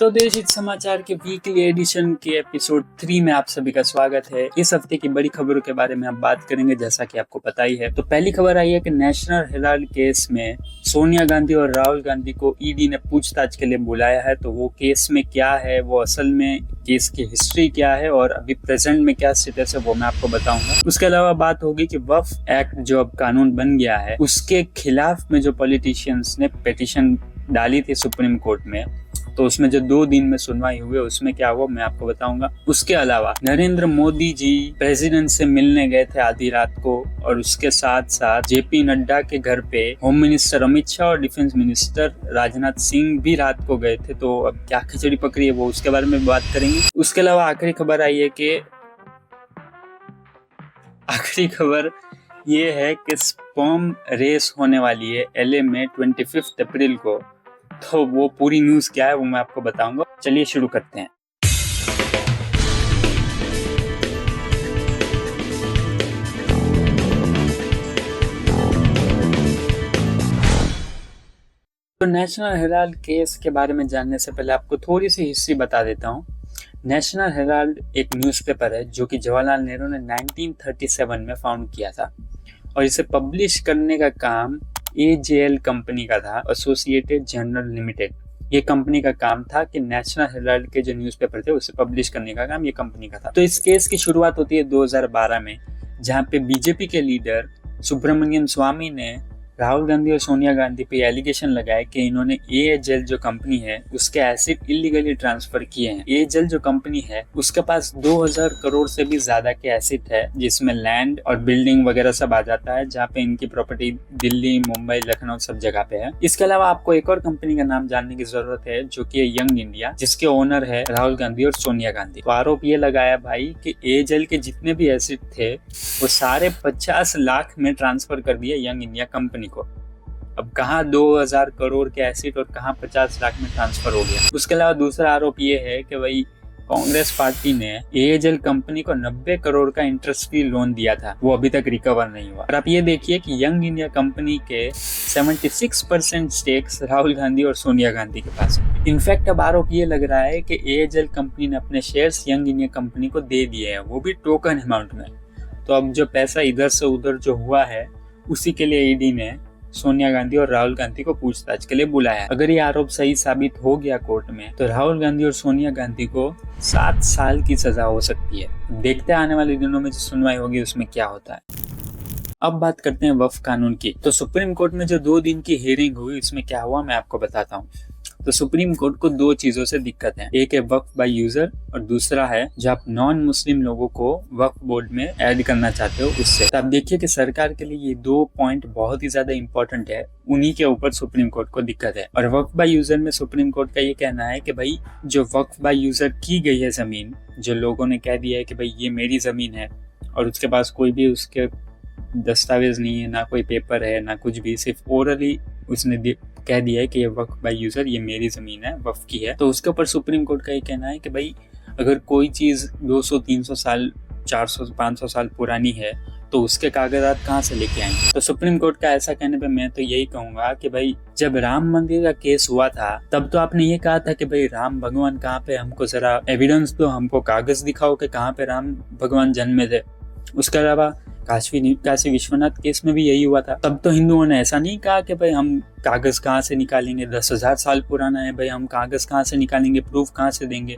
तो देश हित समाचार के वीकली एडिशन के एपिसोड 3 में आप सभी का स्वागत है। इस हफ्ते की बड़ी खबरों के बारे में हम बात करेंगे, जैसा कि आपको पता ही है। तो पहली खबर आई है कि नेशनल हेराल्ड केस में सोनिया गांधी और राहुल गांधी को ईडी ने पूछताछ के लिए बुलाया है। तो वो केस में क्या है, वो असल में केस की हिस्ट्री क्या है और अभी प्रेजेंट में क्या स्टेटस है, वो मैं आपको बताऊंगा। उसके अलावा बात होगी कि वक्फ एक्ट जो अब कानून बन गया है, उसके खिलाफ में जो पॉलिटिशियंस ने पिटीशन डाली थी सुप्रीम कोर्ट में, तो उसमें जो 2 दिन में सुनवाई हुई उसमें क्या हुआ मैं आपको बताऊंगा। उसके अलावा नरेंद्र मोदी जी प्रेसिडेंट से मिलने गए थे आधी रात को, और उसके साथ साथ जेपी नड्डा के घर पे होम मिनिस्टर अमित शाह और डिफेंस मिनिस्टर राजनाथ सिंह भी रात को गए थे। तो अब क्या खिचड़ी पकड़ी है, वो उसके बारे में बात करेंगे। उसके अलावा आखिरी खबर आई है कि ये है कि स्पर्म रेस होने वाली है एलए में 25 अप्रैल को। तो वो पूरी न्यूज क्या है वो मैं आपको बताऊंगा। चलिए शुरू करते हैं। तो नेशनल हेराल्ड केस के बारे में जानने से पहले आपको थोड़ी सी हिस्ट्री बता देता हूँ। नेशनल हेराल्ड एक न्यूज़पेपर है जो कि जवाहरलाल नेहरू ने 1937 में फाउंड किया था, और इसे पब्लिश करने का काम AJL कंपनी का था, एसोसिएटेड जर्नल लिमिटेड। ये कंपनी का काम था कि नेशनल हेराल्ड के जो न्यूज़पेपर थे उसे पब्लिश करने का काम ये कंपनी का था। तो इस केस की शुरुआत होती है 2012 में, जहाँ पे बीजेपी के लीडर सुब्रमण्यम स्वामी ने राहुल गांधी और सोनिया गांधी पे एलिगेशन लगाए कि इन्होंने AJL जो कंपनी है उसके एसिड इलीगली ट्रांसफर किए हैं। AJL जो कंपनी है उसके पास 2000 करोड़ से भी ज्यादा के एसिड है, जिसमें लैंड और बिल्डिंग वगैरह सब आ जाता है, जहाँ पे इनकी प्रॉपर्टी दिल्ली, मुंबई, लखनऊ सब जगह पे है। इसके अलावा आपको एक और कंपनी का नाम जानने की जरूरत है जो कि यंग इंडिया, जिसके ओनर है राहुल गांधी और सोनिया गांधी। तो आरोप ये लगाया भाई कि AJL के जितने भी एसिड थे वो सारे 50 लाख में ट्रांसफर कर दिए यंग इंडिया कंपनी को। अब कहाँ 2000 करोड़ के एसिड और कहाँ 50 लाख में ट्रांसफर हो गया। उसके अलावा दूसरा आरोप ये है कि भाई कांग्रेस पार्टी ने AJL कंपनी को 90 करोड़ का इंटरेस्ट फ्री लोन दिया था, वो अभी तक रिकवर नहीं हुआ। और आप ये देखिए कि यंग इंडिया कंपनी के 76% स्टेक्स राहुल गांधी और सोनिया गांधी के पास। इनफैक्ट अब आरोप ये लग रहा है कि AJL कंपनी ने अपने शेयर्स यंग इंडिया कंपनी को दे दिए हैं, वो भी टोकन अमाउंट में। तो अब जो पैसा इधर से उधर जो हुआ है उसी के लिए ईडी ने सोनिया गांधी और राहुल गांधी को पूछताछ के लिए बुलाया। अगर ये आरोप सही साबित हो गया कोर्ट में, तो राहुल गांधी और सोनिया गांधी को 7 साल की सजा हो सकती है। देखते हैं आने वाले दिनों में जो सुनवाई होगी उसमें क्या होता है। अब बात करते हैं वक्फ कानून की। तो सुप्रीम कोर्ट में जो 2 दिन की हियरिंग हुई उसमें क्या हुआ मैं आपको बताता हूँ। तो सुप्रीम कोर्ट को 2 चीजों से दिक्कत है, एक है वक्फ बाय यूजर और दूसरा है जो आप नॉन मुस्लिम लोगों को वक्फ बोर्ड में ऐड करना चाहते हो उससे। तो आप देखिए कि सरकार के लिए ये 2 पॉइंट बहुत ही ज्यादा इंपॉर्टेंट है, उन्हीं के ऊपर सुप्रीम कोर्ट को दिक्कत है। और वक्फ बाय यूजर में सुप्रीम कोर्ट का ये कहना है कि भाई जो वक्फ बाय यूजर की गई है जमीन, जो लोगों ने कह दिया है कि भाई ये मेरी जमीन है और उसके पास कोई भी उसके दस्तावेज नहीं है, ना कोई पेपर है ना कुछ भी, सिर्फ ओरली उसने कह दिया है कि ये वक्फ बाय यूजर ये मेरी जमीन है, वक्फ की है। तो उसके ऊपर सुप्रीम कोर्ट का ये कहना है कि भाई अगर कोई चीज 200-300 साल 400-500 साल पुरानी है तो उसके कागजात कहाँ से लेके आएंगे। तो सुप्रीम कोर्ट का ऐसा कहने पे मैं तो यही कहूंगा कि भाई जब राम मंदिर का केस हुआ था तब तो आपने ये कहा था कि भाई राम भगवान कहाँ पे, हमको जरा एविडेंस दो, हमको कागज दिखाओ कि कहाँ पे राम भगवान जन्मे थे। उसके अलावा काशी विश्वनाथ केस में भी यही हुआ था। तब तो हिंदुओं ने ऐसा नहीं कहा कि भाई हम कागज कहाँ से निकालेंगे, 10,000 साल पुराना है भाई, हम कागज कहाँ से निकालेंगे, प्रूफ कहाँ से देंगे।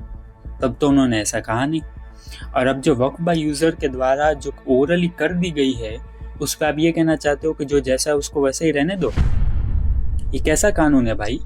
तब तो उन्होंने ऐसा कहा नहीं। और अब जो वक्फ बाय यूजर के द्वारा जो ओरली कर दी गई है उस पर आप ये कहना चाहते हो कि जो जैसा है उसको वैसे ही रहने दो। ये कैसा कानून है भाई,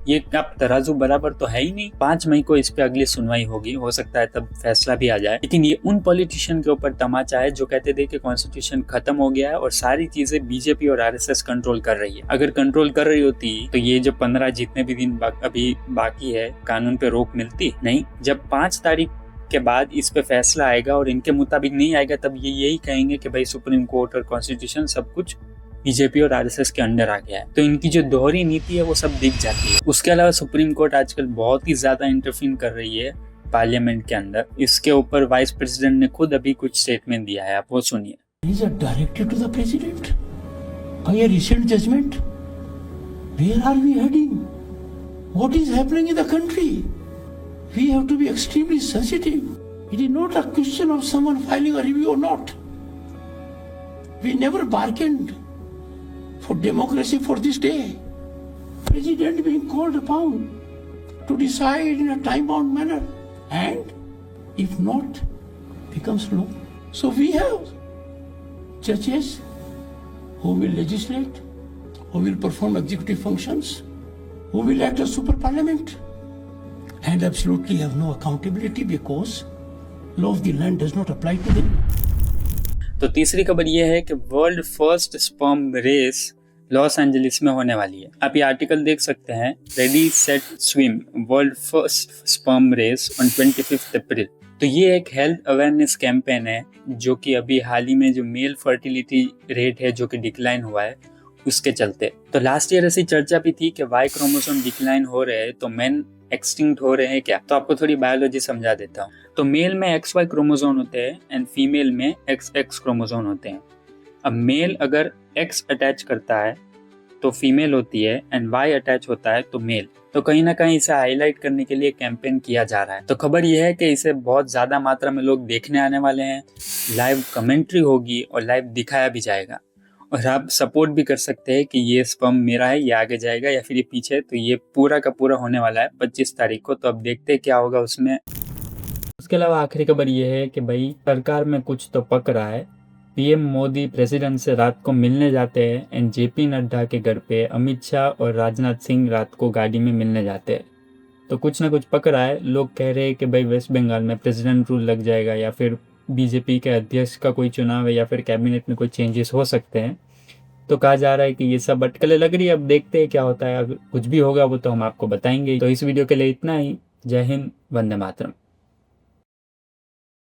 ये आप तराजू बराबर तो है ही नहीं। 5 मई को इस पे अगली सुनवाई होगी, हो सकता है तब फैसला भी आ जाए। लेकिन ये उन पॉलिटिशियन के ऊपर तमाचा है जो कहते थे कि कॉन्स्टिट्यूशन खत्म हो गया है और सारी चीजें बीजेपी और RSS कंट्रोल कर रही है। अगर कंट्रोल कर रही होती तो ये जो 15 जितने भी दिन अभी बाकी है कानून पे रोक मिलती नहीं। जब 5 तारीख के बाद इस पे फैसला आएगा और इनके मुताबिक नहीं आएगा तब ये यही कहेंगे कि भाई सुप्रीम कोर्ट और कॉन्स्टिट्यूशन सब कुछ बीजेपी और RSS के अंडर आ गया है। तो इनकी जो दोहरी नीति है वो सब दिख जाती है। उसके अलावा सुप्रीम कोर्ट आजकल बहुत ही ज्यादा इंटरफीन कर रही है पार्लियामेंट के अंदर। इसके ऊपर वाइस प्रेसिडेंट ने खुद अभी कुछ स्टेटमेंट दिया है, आप वो सुनिए। These are directed to the president by a recent judgment. Where are we heading? What is happening in the country? we have to be extremely sensitive. It is not a question of someone filing a review or not. We never bargained for democracy for this day. President being called upon to decide in a time-bound manner, and if not, becomes law. So we have judges who will legislate, who will perform executive functions, who will act as super parliament, and absolutely have no accountability because law of the land does not apply to them. तो तीसरी खबर ये है कि world first sperm race Los Angeles में होने वाली है। आप ये आर्टिकल देख सकते हैं, ready set swim world first sperm race on 25 April. तो ये एक हेल्थ अवेयरनेस कैंपेन है जो कि अभी हाल ही में जो मेल फर्टिलिटी रेट है जो कि डिक्लाइन हुआ है उसके चलते। तो लास्ट ईयर ऐसी चर्चा भी थी कि वाई क्रोमोसोम डिक्लाइन हो रहे हैं तो मेन एक्सटिंक्ट हो रहे हैं क्या। तो आपको थोड़ी बायोलॉजी समझा देता हूँ। तो मेल में XY क्रोमोसोम होते हैं एंड फीमेल में XX क्रोमोसोम होते हैं। अब मेल अगर X अटैच करता है तो फीमेल होती है एंड Y अटैच होता है तो मेल। तो कहीं ना कहीं इसे हाईलाइट करने के लिए कैंपेन किया जा रहा है। तो खबर यह है कि इसे बहुत ज़्यादा मात्रा में लोग देखने आने वाले हैं, लाइव कमेंट्री होगी और लाइव दिखाया भी जाएगा। और आप सपोर्ट भी कर सकते हैं कि ये स्पर्म मेरा है, ये आगे जाएगा या फिर ये पीछे। तो ये पूरा का पूरा होने वाला है 25 तारीख को। तो अब देखते हैं क्या होगा उसमें। उसके अलावा आखिरी खबर ये है कि भाई सरकार में कुछ तो पक रहा है। पीएम मोदी प्रेसिडेंट से रात को मिलने जाते हैं एंड जेपी नड्डा के घर पे अमित शाह और राजनाथ सिंह रात को गाड़ी में मिलने जाते हैं। तो कुछ ना कुछ पक रहा है। लोग कह रहे हैं कि भाई वेस्ट बंगाल में प्रेसिडेंट रूल लग जाएगा या फिर बीजेपी के अध्यक्ष का कोई चुनाव है या फिर कैबिनेट में कोई चेंजेस हो सकते हैं। तो कहा जा रहा है कि ये सब अटकलें लग रही है। अब देखते हैं क्या होता है। अगर कुछ भी होगा वो तो हम आपको बताएंगे। तो इस वीडियो के लिए इतना ही। जय हिंद, वंदे मातरम।